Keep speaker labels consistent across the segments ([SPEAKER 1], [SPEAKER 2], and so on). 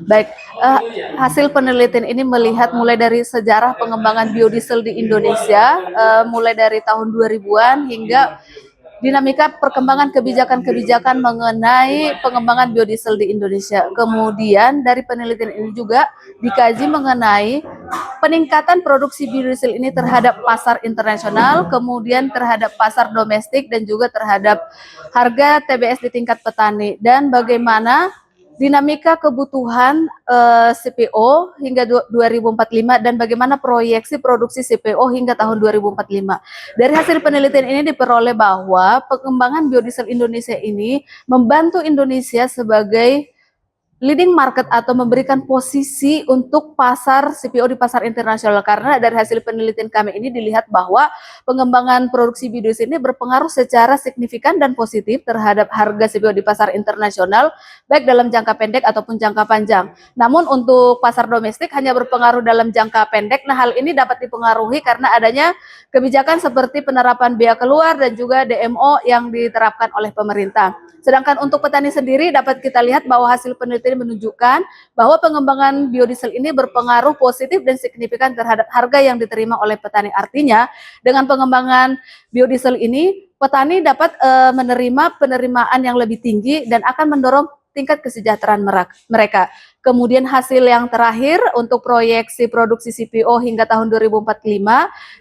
[SPEAKER 1] Baik, eh, hasil penelitian ini melihat mulai dari sejarah pengembangan biodiesel di Indonesia, mulai dari tahun 2000-an hingga dinamika perkembangan kebijakan-kebijakan mengenai pengembangan biodiesel di Indonesia. Kemudian dari penelitian ini juga dikaji mengenai peningkatan produksi biodiesel ini terhadap pasar internasional, kemudian terhadap pasar domestik dan juga terhadap harga TBS di tingkat petani, dan bagaimana dinamika kebutuhan CPO hingga 2045 dan bagaimana proyeksi produksi CPO hingga tahun 2045. Dari hasil penelitian ini diperoleh bahwa pengembangan biodiesel Indonesia ini membantu Indonesia sebagai leading market atau memberikan posisi untuk pasar CPO di pasar internasional, karena dari hasil penelitian kami ini dilihat bahwa pengembangan produksi biodiesel ini berpengaruh secara signifikan dan positif terhadap harga CPO di pasar internasional baik dalam jangka pendek ataupun jangka panjang. Namun untuk pasar domestik hanya berpengaruh dalam jangka pendek. Nah, hal ini dapat dipengaruhi karena adanya kebijakan seperti penerapan biaya keluar dan juga DMO yang diterapkan oleh pemerintah. Sedangkan untuk petani sendiri dapat kita lihat bahwa hasil penelitian menunjukkan bahwa pengembangan biodiesel ini berpengaruh positif dan signifikan terhadap harga yang diterima oleh petani. Artinya dengan pengembangan biodiesel ini petani dapat menerima penerimaan yang lebih tinggi dan akan mendorong tingkat kesejahteraan mereka. Kemudian hasil yang terakhir untuk proyeksi produksi CPO hingga tahun 2045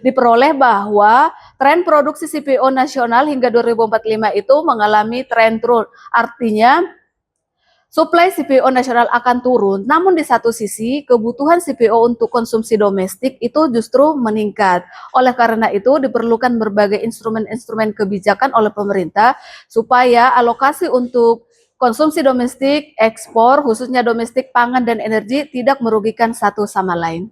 [SPEAKER 1] diperoleh bahwa tren produksi CPO nasional hingga 2045 itu mengalami tren turun. Artinya suplai CPO nasional akan turun, namun di satu sisi kebutuhan CPO untuk konsumsi domestik itu justru meningkat. Oleh karena itu diperlukan berbagai instrumen-instrumen kebijakan oleh pemerintah supaya alokasi untuk konsumsi domestik, ekspor, khususnya domestik pangan dan energi tidak merugikan satu sama lain.